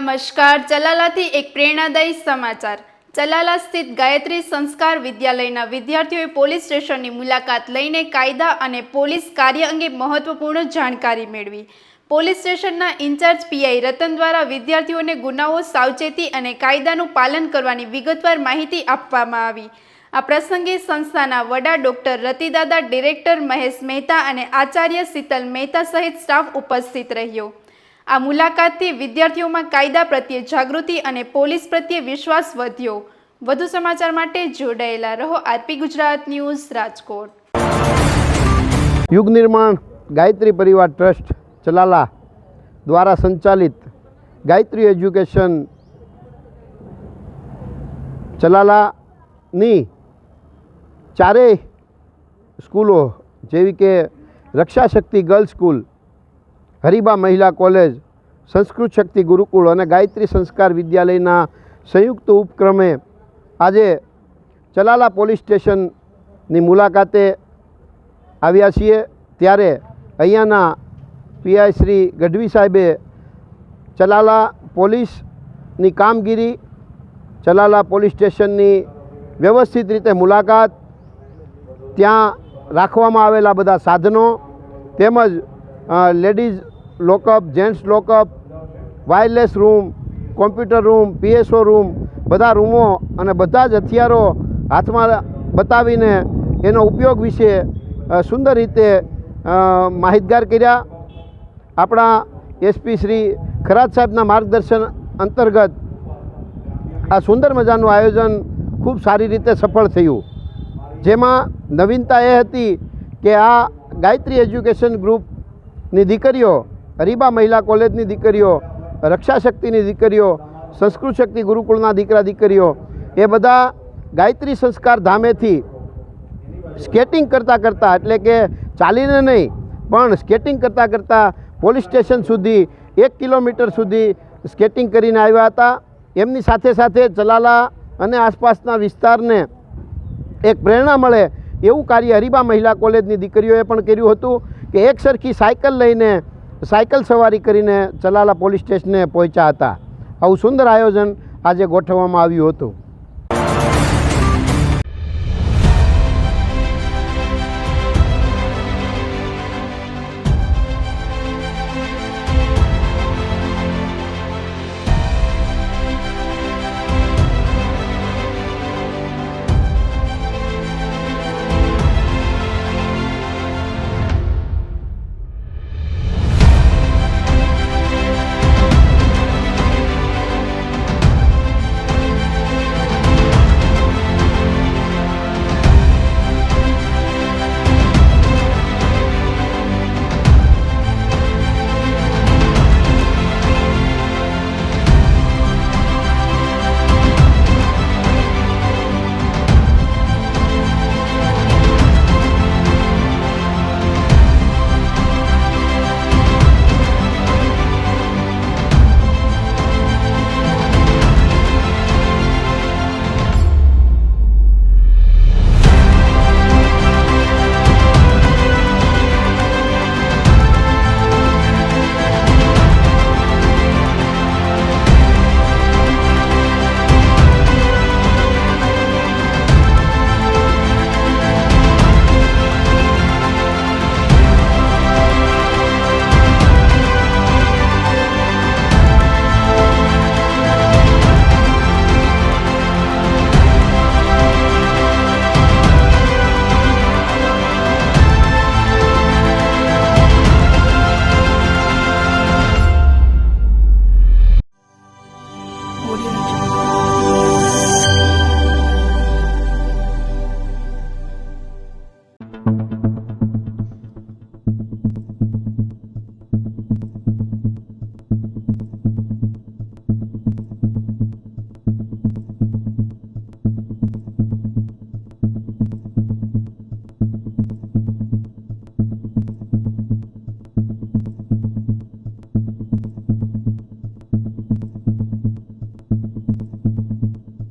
નમસ્કાર. ચલાલાથી એક પ્રેરણાદાયી સમાચાર. ચલાલા સ્થિત ગાયત્રી સંસ્કાર વિદ્યાલયના વિદ્યાર્થીઓએ પોલીસ સ્ટેશનની મુલાકાત લઈને કાયદા અને પોલીસ કાર્ય અંગે મહત્વપૂર્ણ જાણકારી મેળવી. પોલીસ સ્ટેશનના ઇન્ચાર્જ પીઆઈ રતન દ્વારા વિદ્યાર્થીઓને ગુનાઓ, સાવચેતી અને કાયદાનું પાલન કરવાની વિગતવાર માહિતી આપવામાં આવી. આ પ્રસંગે સંસ્થાના વડા ડોક્ટર રતિદાદા, ડિરેક્ટર મહેશ મહેતા અને આચાર્ય શીતલ મહેતા સહિત સ્ટાફ ઉપસ્થિત રહ્યો. આ મુલાકાતથી વિદ્યાર્થીઓમાં કાયદા પ્રત્યે જાગૃતિ અને પોલીસ પ્રત્યે વિશ્વાસ વધ્યો. વધુ સમાચાર માટે જોડાયેલા રહો આરપી ગુજરાત ન્યૂઝ, રાજકોટ. યુગ નિર્માણ ગાયત્રી પરિવાર ટ્રસ્ટ ચલાલા દ્વારા સંચાલિત ગાયત્રી એજ્યુકેશન ચલાલાની ચારેય સ્કૂલો જેવી કે રક્ષા શક્તિ ગર્લ્સ સ્કૂલ, હરિબા મહિલા કોલેજ, સંસ્કૃત શક્તિ ગુરુકુળ અને ગાયત્રી સંસ્કાર વિદ્યાલયના સંયુક્ત ઉપક્રમે આજે ચલાલા પોલીસ સ્ટેશનની મુલાકાતે આવ્યા છીએ. ત્યારે અહીંયાના પીઆઈ શ્રી ગઢવી સાહેબે ચલાલા પોલીસની કામગીરી, ચલાલા પોલીસ સ્ટેશનની વ્યવસ્થિત રીતે મુલાકાત, ત્યાં રાખવામાં આવેલા બધા સાધનો તેમજ ladies lockup, gents lockup, wireless room, computer room, PSO room, બધા રૂમો અને બધા જ હથિયારો હાથમાં બતાવીને એનો ઉપયોગ વિશે સુંદર રીતે માહિતગાર કર્યા. આપણા એસપી શ્રી ખરાત સાહેબના માર્ગદર્શન અંતર્ગત આ સુંદર મજાનું આયોજન ખૂબ સારી રીતે સફળ થયું. જેમાં નવીનતા એ હતી કે આ ગાયત્રી એજ્યુકેશન ગ્રુપની દીકરીઓ, હરિબા મહિલા કોલેજની દીકરીઓ, રક્ષા શક્તિની દીકરીઓ, સંસ્કૃત શક્તિ ગુરુકુળના દીકરા દીકરીઓ એ બધા ગાયત્રી સંસ્કાર ધામેથી સ્કેટિંગ કરતાં કરતાં, એટલે કે ચાલીને નહીં પણ સ્કેટિંગ કરતાં કરતાં પોલીસ સ્ટેશન સુધી 1 કિલોમીટર સુધી સ્કેટિંગ કરીને આવ્યા હતા. એમની સાથે સાથે ચલાલા અને આસપાસના વિસ્તારને એક પ્રેરણા મળે એવું કાર્ય હરિબા મહિલા કોલેજની દીકરીઓએ પણ કર્યું હતું કે એક સરખી સાયકલ લઈને સાયકલ સવારી કરીને ચલાલા પોલીસ સ્ટેશને પહોંચ્યા હતા. આવું સુંદર આયોજન આજે ગોઠવવામાં આવ્યું હતું.